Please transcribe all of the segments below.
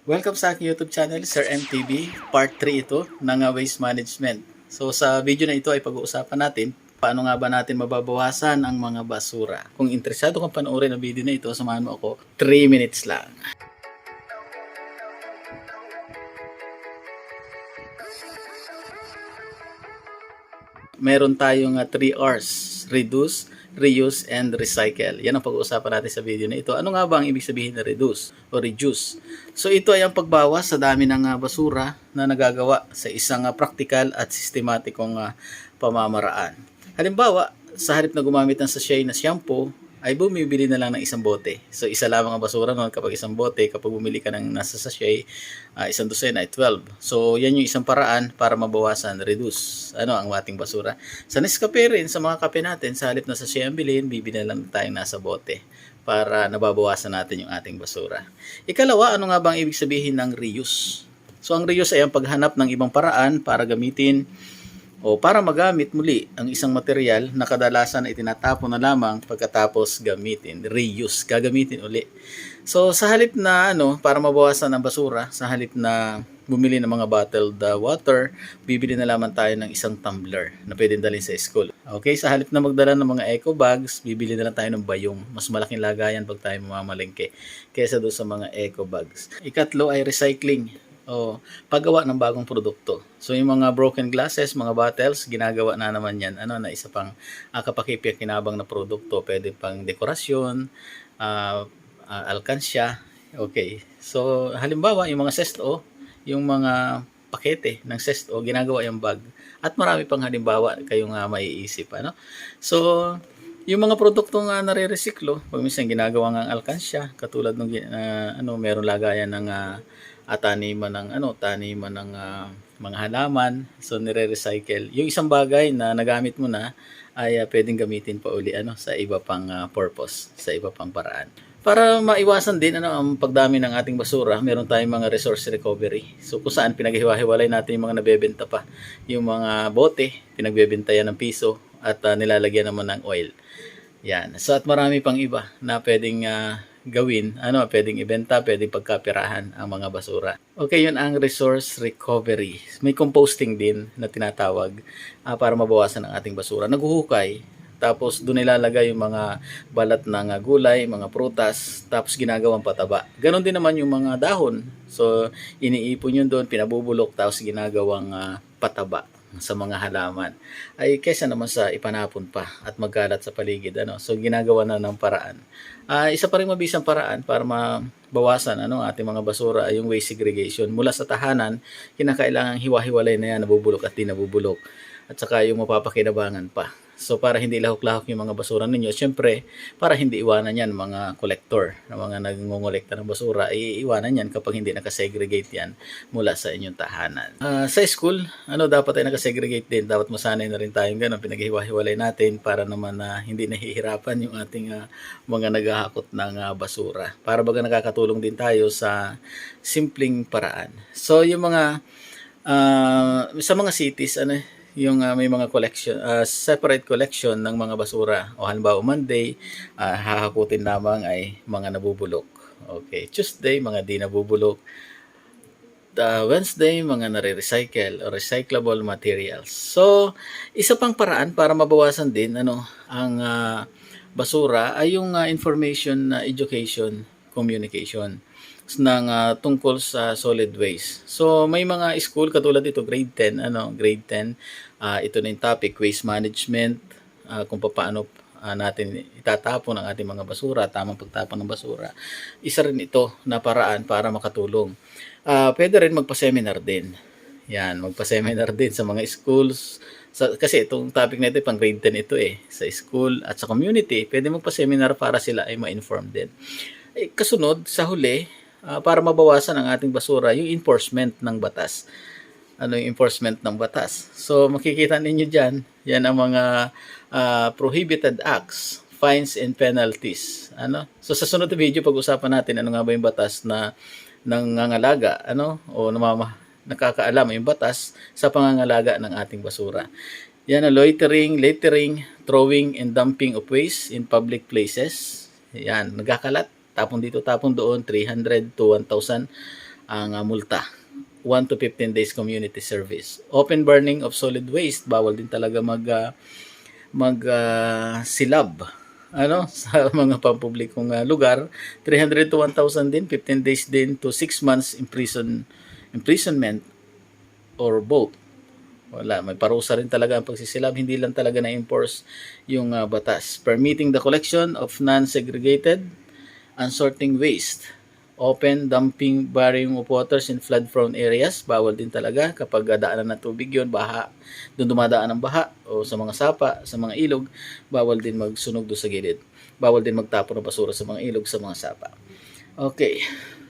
Welcome sa aking YouTube channel, Sir MTV. Part 3 ito ng waste management. So sa video na ito ay pag-uusapan natin paano nga ba natin mababawasan ang mga basura. Kung interesado kang panoorin ang video na ito, samahan mo ako 3 minutes lang. Meron tayong 3 R's: reduce, reuse, and recycle. Yan ang pag-uusapan natin sa video na ito. Ano nga ba ang ibig sabihin na reduce o reduce? So ito ay ang pagbawas sa dami ng basura na nagagawa sa isang practical at sistematikong pamamaraan. Halimbawa, sa halip na gumamit ng sachet na shampoo, ay bumibili na lang ng isang bote. So, isa lamang ang basura noon kapag isang bote. Kapag bumili ka ng nasa sachet, isang dosena ay 12. So, yan yung isang paraan para mabawasan, reduce, ang ating basura. Sa Nescafe rin, sa mga kape natin, sa halip na sachet ang bilhin, bibili na lang tayong nasa bote para nababawasan natin yung ating basura. Ikalawa, ano nga bang ibig sabihin ng reuse? So, ang reuse ay ang paghanap ng ibang paraan para gamitin o para magamit muli ang isang material na kadalasan ay tinatapon na lamang pagkatapos gamitin. Reuse, gagamitin uli. So sa halip na para mabawasan ang basura, sa halip na bumili ng mga bottled water, bibili na lamang tayo ng isang tumbler na pwedeng dalhin sa school. Okay, sa halip na magdala ng mga eco bags, bibili na lang tayo ng bayong. Mas malaking lagayan pag tayo mamamalengke kaysa doon sa mga eco bags. Ikatlo ay recycling o paggawa ng bagong produkto. So yung mga broken glasses, mga bottles, ginagawa na naman yan. Na isa pang kapakipakinabang na produkto. Pwede pang dekorasyon, alkansya. Okay. So halimbawa, yung mga sesto, yung mga pakete ng sesto, ginagawa yung bag. At marami pang halimbawa kayong maiisip. So, yung mga produkto nga nare-resiklo, pag minsan ginagawa ng alkansya, katulad ng meron lagayan ng taniman ng mga halaman, so nire-recycle. Yung isang bagay na nagamit mo na ay pwedeng gamitin pa uli sa iba pang purpose, sa iba pang paraan. Para maiwasan din ang pagdami ng ating basura, meron tayong mga resource recovery. So kung saan pinaghiwa-hiwalay natin yung mga nabebenta pa. Yung mga bote, pinagbebentayan ng piso at nilalagyan naman ng oil. Yan. So at marami pang iba na pwedeng gawin, pwedeng ibenta, pwedeng pagkapirahan ang mga basura. Okay, yun ang resource recovery. May composting din na tinatawag para mabawasan ang ating basura. Naghuhukay, tapos doon nilalagay yung mga balat ng gulay, mga prutas, tapos ginagawang pataba. Ganon din naman yung mga dahon. So, iniipon yun doon, pinabubulok, tapos ginagawang pataba sa mga halaman. Ay kesa naman sa ipanapon pa at magkalat sa paligid. So, ginagawa na ng paraan. Isa pa rin mabisang paraan para mabawasan ating mga basura ay yung waste segregation. Mula sa tahanan, kinakailangan hiwa-hiwalay na yan, nabubulok at di nabubulok. At saka yung mapapakinabangan pa. So para hindi lahok-lahok yung mga basura ninyo, syempre para hindi iwanan yan mga collector, na mga nangongolekta ng basura, iiwanan yan kapag hindi nakasegregate yan mula sa inyong tahanan. Sa school, dapat ay nakasegregate din. Dapat masanay na rin tayong ganun, pinaghiwa-hiwalay natin para naman hindi nahihirapan yung ating mga naghahakot ng basura. Para baga nakakatulong din tayo sa simpleng paraan. So yung mga sa mga cities, yung may mga collection, separate collection ng mga basura. O halimbawa Monday, hahakutin lamang ay mga nabubulok. Okay, Tuesday, mga di nabubulok. Wednesday, mga nare-recycle o recyclable materials. So, isa pang paraan para mabawasan din ang basura ay yung information education, communication ng tungkol sa solid waste. So may mga school katulad ito grade 10, grade 10, ito na yung topic, waste management, kung paano natin itatapon ang ating mga basura, tamang pagtapon ng basura. Isa rin ito na paraan para makatulong. Pwede rin magpa-seminar din. Yan, magpa-seminar din sa mga schools. Kasi itong topic na ito, pang grade 10 ito sa school at sa community, pwede magpa-seminar para sila ay ma-inform din. Kasunod, sa huli, para mabawasan ang ating basura, yung enforcement ng batas. Yung enforcement ng batas? So, makikita ninyo dyan, yan ang mga prohibited acts, fines and penalties. So, sa sunod na video, pag-usapan natin ano nga ba yung batas na nangangalaga, o nakakaalam yung batas sa pangangalaga ng ating basura. Yan ang loitering, littering, throwing, and dumping of waste in public places. Yan, nagkakalat. Tapon dito, tapon doon, 300 to 1,000 ang multa. 1 to 15 days community service. Open burning of solid waste, bawal din talaga silab sa mga pampublikong lugar. 300 to 1,000 din, 15 days din to 6 months imprisonment or both. Wala, may parusa rin talaga ang pagsisilab, hindi lang talaga na-enforce yung batas. Permitting the collection of non-segregated unsorting waste. Open dumping burying of waters in flood-prone areas, bawal din talaga kapag daanan ng tubig yun, baha, doon dumadaan ang baha o sa mga sapa, sa mga ilog, bawal din magsunog doon sa gilid. Bawal din magtapon ng basura sa mga ilog, sa mga sapa. Okay,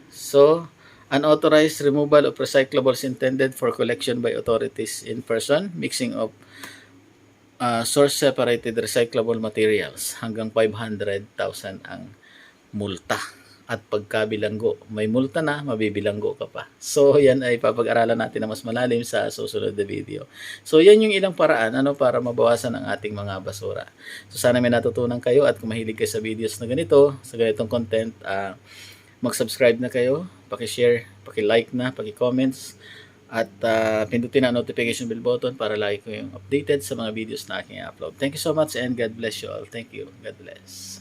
so unauthorized removal of recyclables intended for collection by authorities in person, mixing of source separated recyclable materials, hanggang 500,000 ang multa. At pagka bilanggo, may multa na, mabibilanggo ka pa. So, yan ay papag-aralan natin na mas malalim sa susunod na video. So, yan yung ilang paraan para mabawasan ang ating mga basura. So, sana may natutunan kayo, at kung mahilig kayo sa videos na ganito, sa ganitong content, mag-subscribe na kayo, paki-share, paki-like na, paki-comments, at pindutin ang notification bell button para lagi kayong updated sa mga videos na aking upload. Thank you so much and God bless you all. Thank you. God bless.